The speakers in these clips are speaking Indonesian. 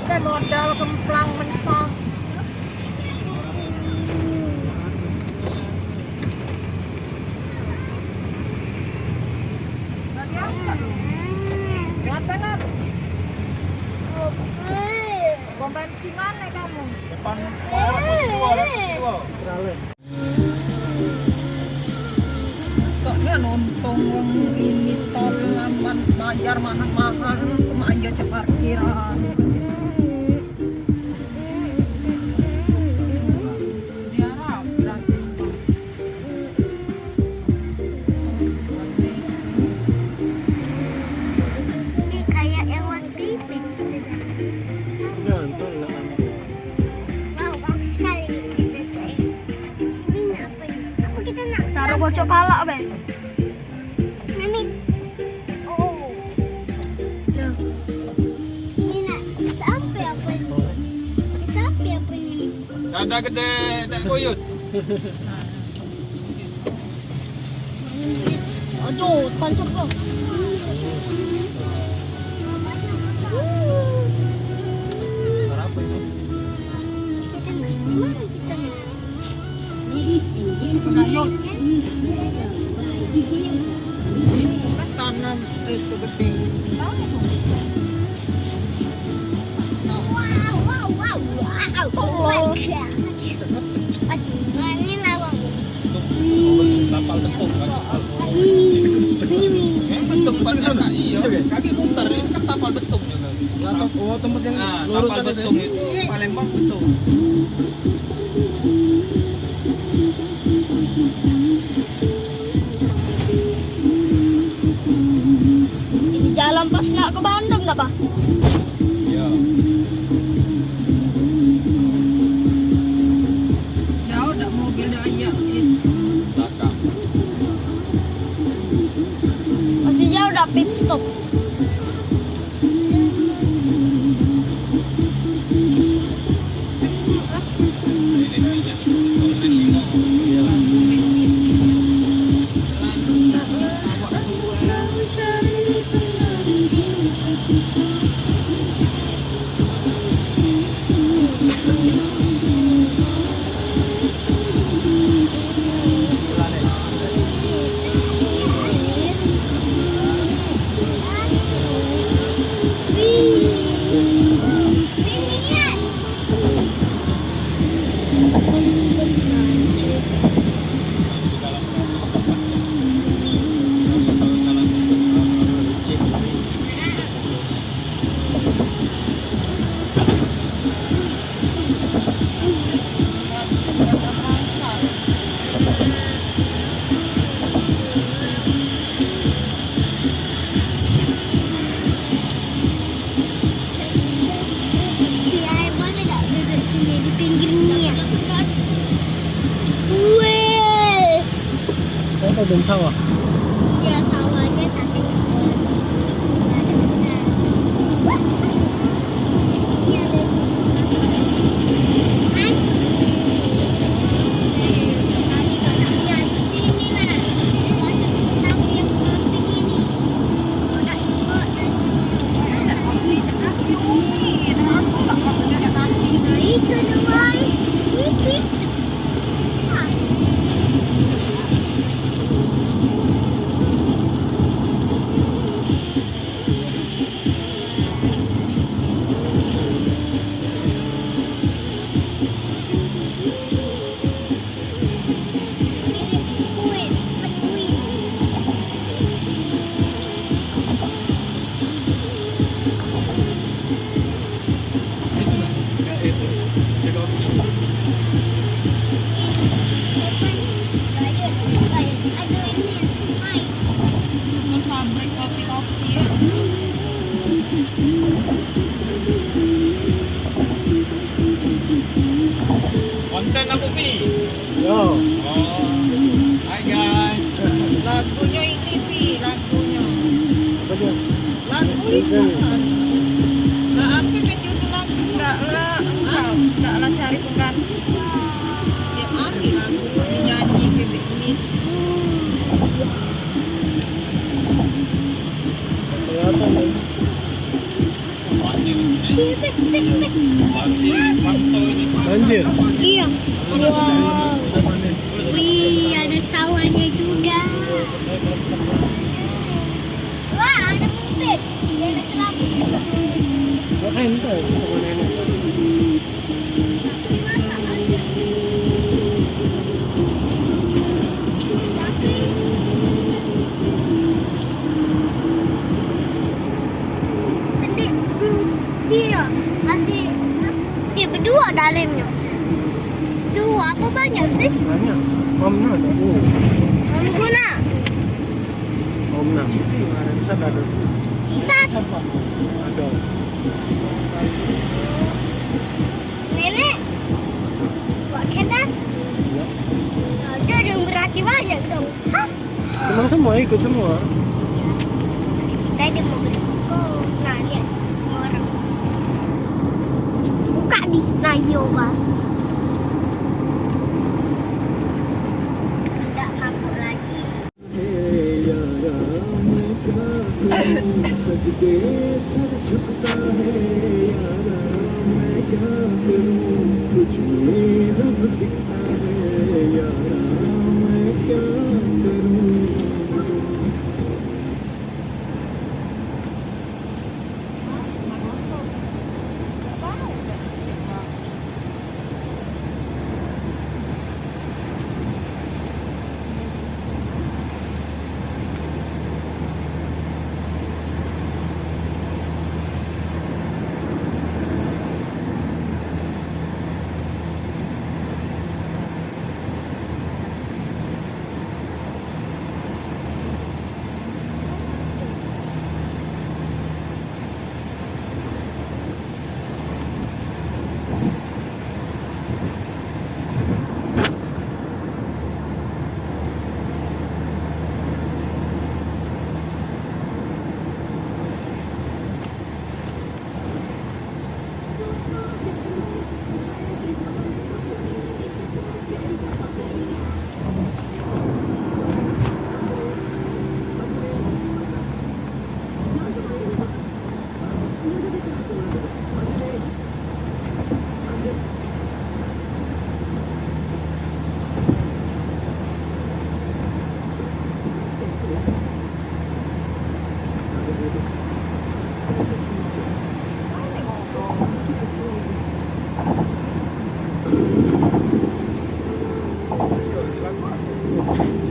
Ada modal kemplang mentang. Apa nak? Bom bensin mana kamu? Depan Ratus 2. Soalnya nonton wong ini tol laman bayar mahal-mahal cuma aja cek parkiran. Dia harap gratis tuh. Ini kayak yang waktu itu. Gantung lah. Wow, bagus sekali. Kita cek. Sini apa ini? Apa kita nak Taruh bocok palak, Ben. Mami. Oh. Ini nak sampai apa ini? Sampai apa ini? Ada gede, tak koyut. Aduh, tancap bos. Berapa itu? Kita nak mana kita nak? Pengayut. Itu kan tanam itu gede. Wow, wow, wow, wow. Oh my god. Aduh, ini lawang. Kapal betung kan? Betung banyak kak, iya. Kaki putar, ini kan kapal betung juga. Oh, tembus yang kapal betung itu. Palembang betung. Ini jalan pas nak ke Bandung dah, Pak. Iya. Jauh dak mobil daya itu. Belakang. Masih jauh dah pit stop. Ini minyak. Online เป็นเศร้าอ่ะ Iya, sawahnya tapi nggak ada benar. Iya, deh. Kan? Tadi kontaknya sini lah. Tahu yang samping ini. Kotak kok tadi. Nah, itu dua. Itu. Ah. Pabrik kopi-kopi ya. Konten aku Pi. Yo. Oh. Hai guys. Lagunya ini Pi, lagunya. Apa dia? Lagu itu kan. Nggak apa video lagu, nggak lah cari pengganti. Ya Ari lagu dinyanyi kayak ini. Kelihatan nih. Konten ini. tik tik tik. Banjir. Iya. Wow. Wih, ada sawahnya juga. Wah, ada mobil. Dia ada kelabu. Kok ente sama nenek? Masa ada? Tapi sedih. Dia masih dia berdua dalamnya. Dua apa banyak sih? Banyak. Omna ada. Om Guna. Omna. Bisa ada. Bisa. Ada. Nenek. Buat kedas. Ya. Ada yang berarti banyak dong. Hah? Semua ikut semua. Kita ada mau berbuka. Nah, lihat. Orang. Buka di Nayoba. Tidak mabuk lagi.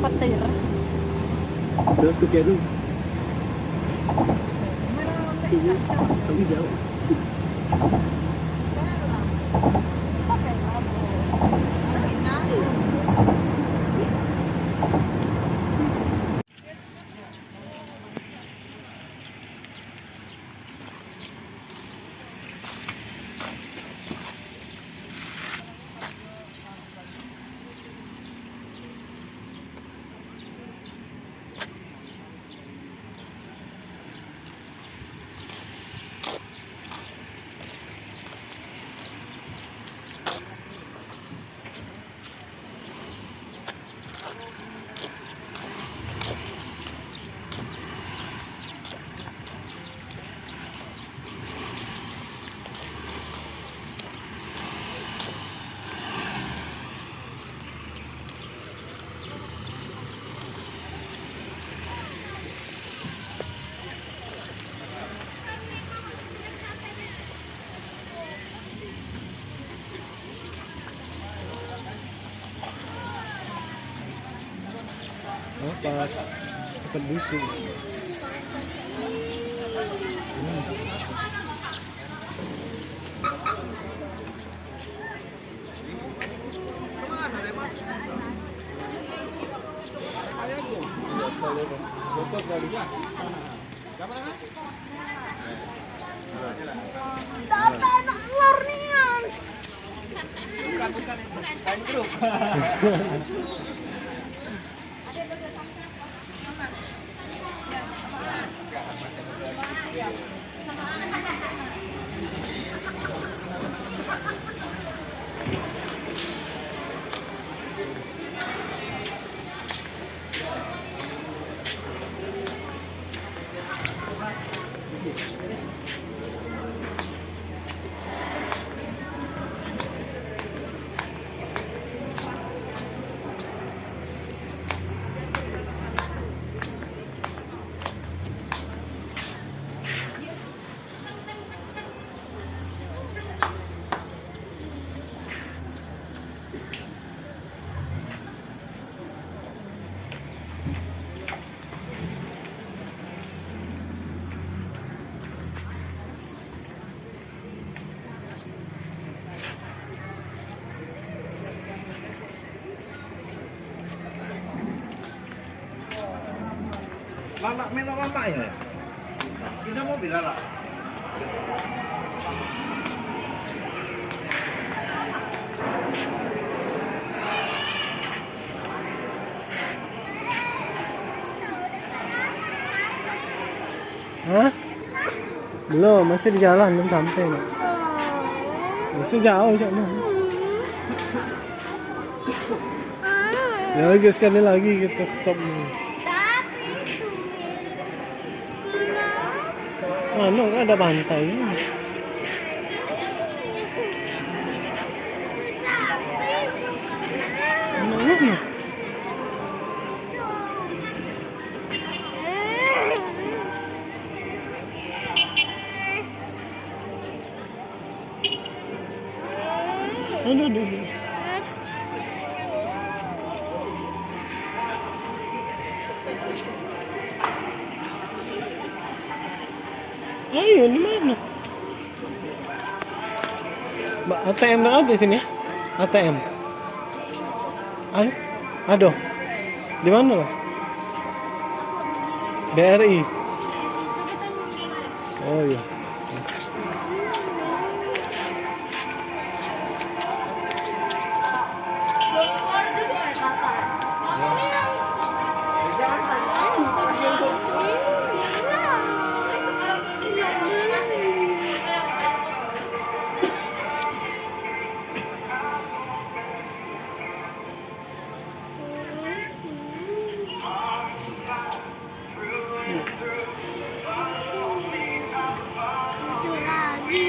Petir. Terus ke Kedu. Tapi jauh. Apa? Ikan busuk. Tata anak telurnya. Bukan itu. Kain grup. Lala melok lama ya. Kita mau bilang lah. Hah? Belum, masih di jalan, belum sampai nak. Masih jauh sana. Ya lagi sekali lagi kita stop nih. Mana kan ada pantai. Mana? Aduh. Ayo, di mana? Mbak, ATM ada di sini? ATM. Aduh. Di mana, Pak? BRI. Oh iya. Itu lagi.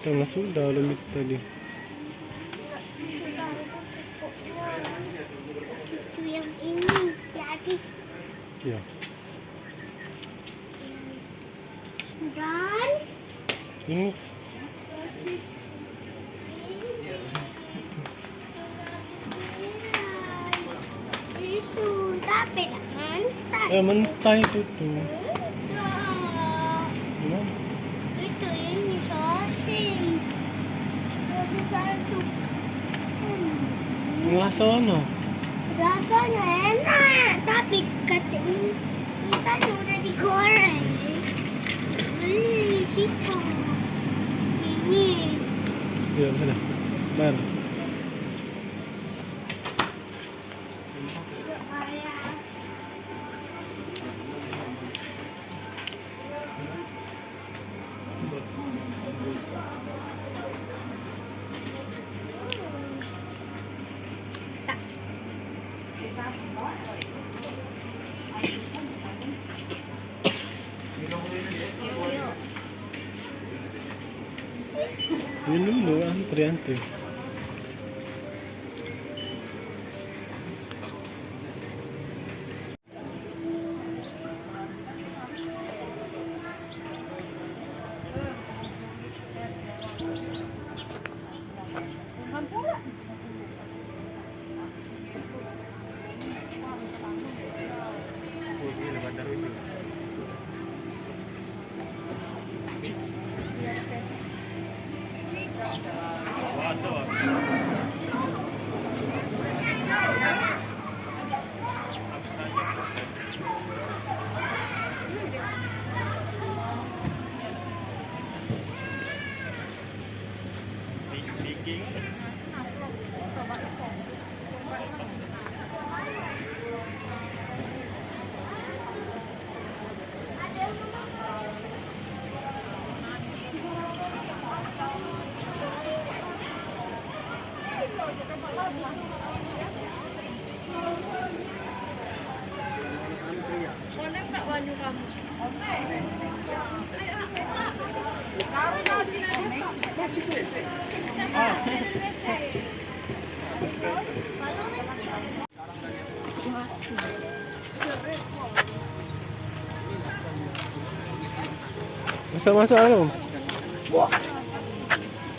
Kita masuk dalam itu tadi. Itu yang ini lagi. Ya. Dan Ini itu tapi mantan. mentah itu tuh. Gimana? Itu ini sosis. Sosis satu. Nggak sono. Rasanya enak, tapi kata ini kan udah digoreng. Beli siapa? Ini. Ya sudah. Bayar. Kayak Minum dulu antri. Soalnya nggak wanyu kamu. Masuk anu.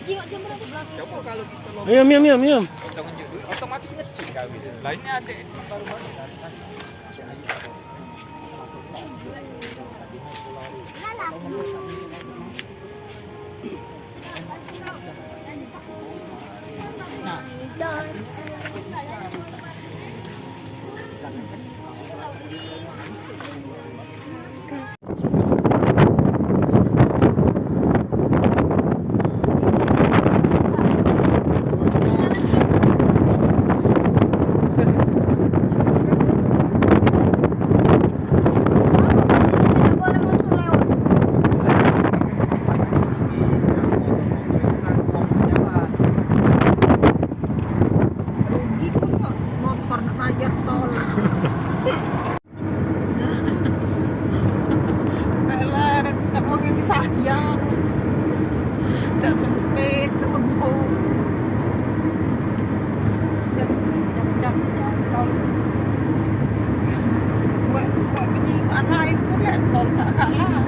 Jiwa jam berapa? 11. Coba kalau kita lo Miam. kita unjuk dulu, otomatis ngecil kami. Lainnya ada baru-baru. Gitu kok motor nak bayar tol. Kalah rekam orang yang disayang. Tak sempit kamu. Siap jam-jam tol. Buat penyimpanan lain pun lihat tol cakap lah.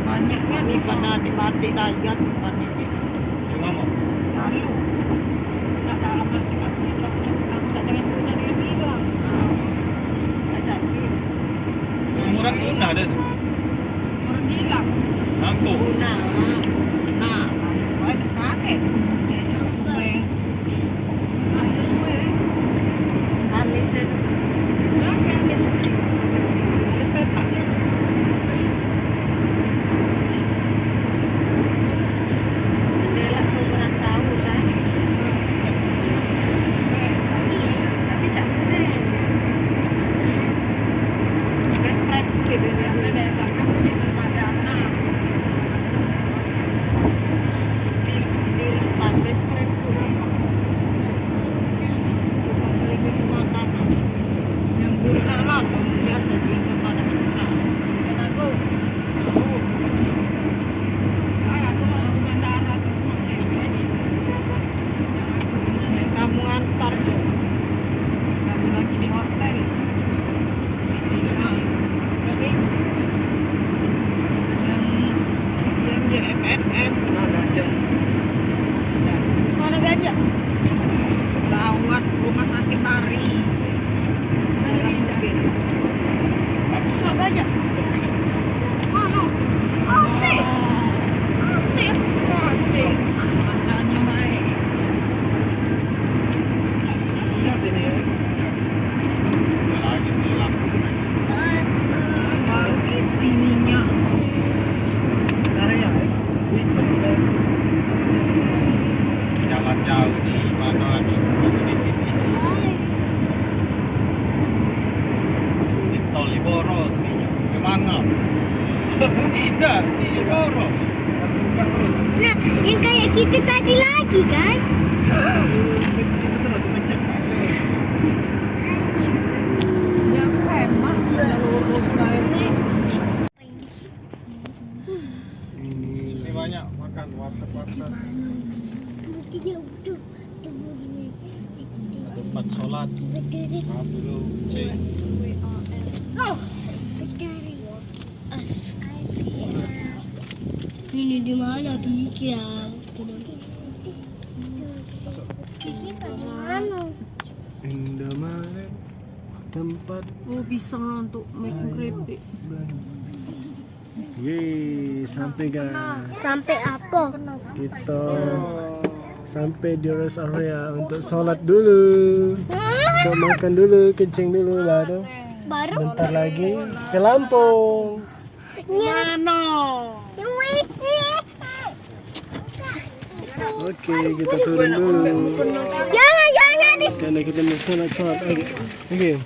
Banyaknya nih karena adik-adik dayat bukan ini. Ngomong. Lalu tak dalam hati aku tak dengan punya dengan bilang. Ada Seumuran Una ada tuh. orang bilang. Mampu. Nah, ada kakek dia cakap gue. Ada gue. Alis itu. Alis berapa? Adalah seumuran tahu kan. Tapi cakap deh. Best friend gitu dia ada belakang gitu pada anak. Di depan best friend bukan beli makanan. Yang bulan lalu dia jadi kepada pecah. Kenapa? Aku mau ke bandara tuh mau cewek ini. Kamu antar tuh. Kamu lagi di hotel. Yang JFNS Mana gajah? rawat rumah sakit Tari. Mana gajah? Mana? Ate. Matanya baik. Iya sini ya. Lagi bilang. Baru isi minyak. Saraya. Jalan jauh di mana lagi? Lagi definisi. Di tol di Boros nih. Kemana? Tidak, di Boros. Bukan terus. Nah, yang kayak kita tadi lagi kan? Itu terus dipencet. Yang hemat ya lurus kayak Ini banyak makan warteg-warteg. Tidak betul. di mana Kiki ya? Kiki tadi mana? Indomaret tempat Oh bisa untuk making keripik. Yeay, sampai guys. Sampai apa? Kita sampai di rest area untuk sholat dulu. Untuk makan dulu, kencing dulu baru. Baru Bentar lagi ke Lampung. Mana? Oke, kita turun dulu. Jangan. Karena kita mau sholat lagi. Oke.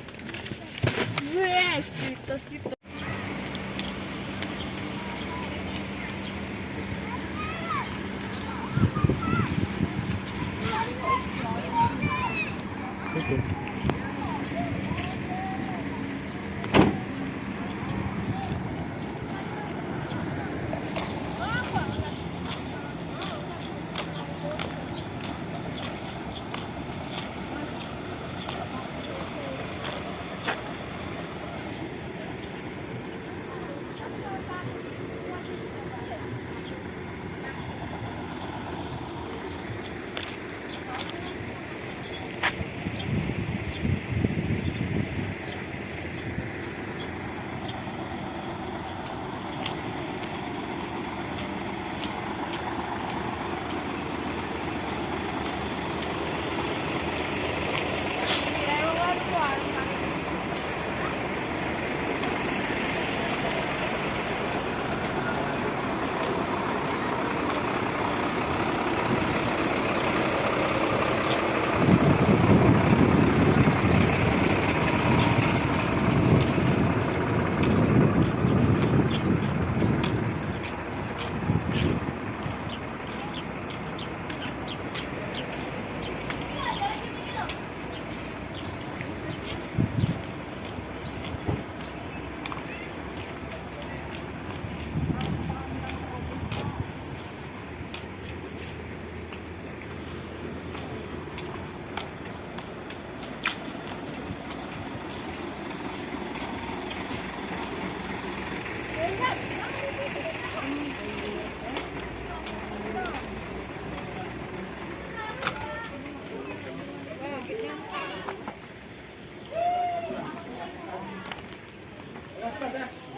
Oke.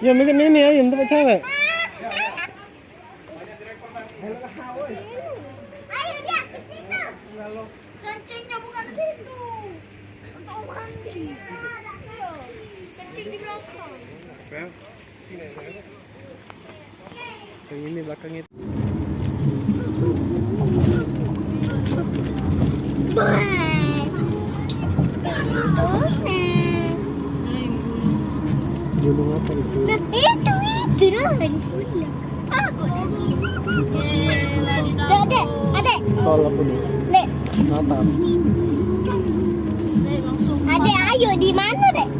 Ya mungkin ini ya, yang tempat cewek. Ayo dia ke situ. Kencingnya bukan di situ. Untuk mandi. Kencing di belakang. Yang ini belakang itu. Gunung apa itu? Nah, itu lah handphone. Aku Dek, adek, Tol apa nih? dek, Natal. Langsung. adek, ayo di mana dek?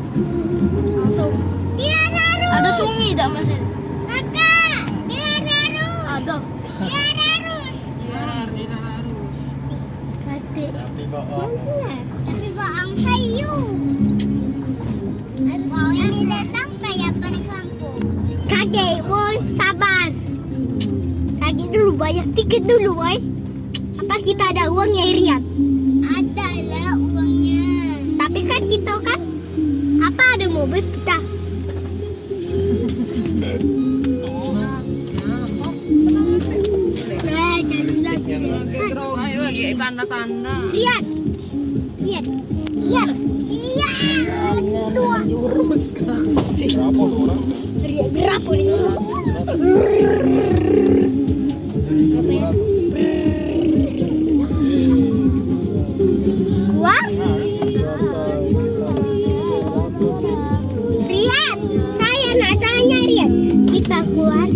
Langsung. Dia harus. Ada sungai tak masih? Kakak, dia harus. Ada. Dia harus. Kata. Tapi Bang Hayu. Wow, ini dah sampai ya balik kampung. Kakek, woi, sabar. Kakek dulu bayar tiket dulu, woi. Apa kita ada uangnya, Rian? Ada lah uangnya. Tapi kan kita kan, apa ada mobil kita? Nah, jangan lagi. Ayo lagi tanda-tanda. Rian, Rian, Rian, Rian. Dua. Jurus kan. Rian, berapa nih? Gua? Rian, saya nak tanya Rian. Kita keluar,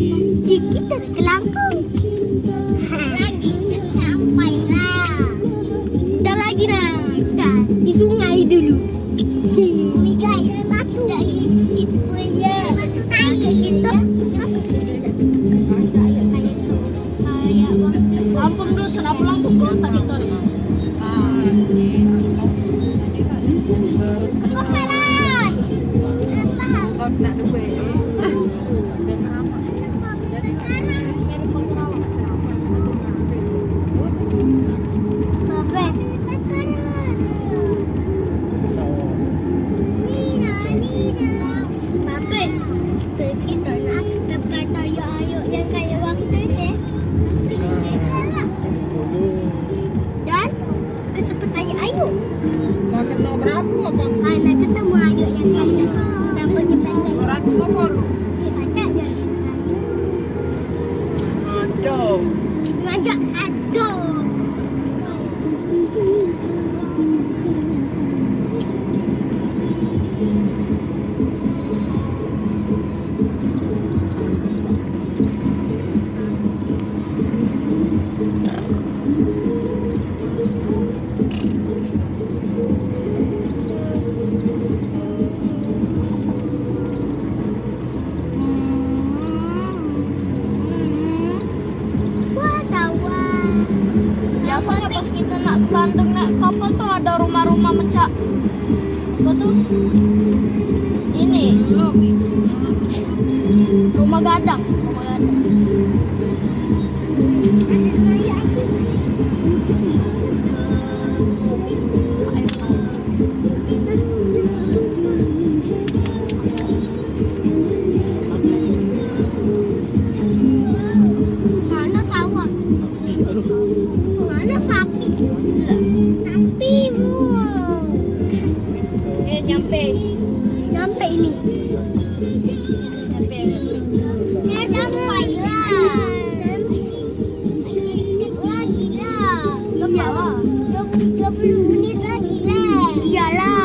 kita ke Lampung. Lagi sampai lah. Udah lagi nak, di sungai dulu. Guys, batu dari itu ya. Batu tadi kita. Lampung dosen, apa Lampung kota kita nih? Keperan. Kau nak duit. Mirip Pontianak. Ya sampai lah. Masih dikit lagi lah. Iyalah. 20 menit lagi lah. Iyalah.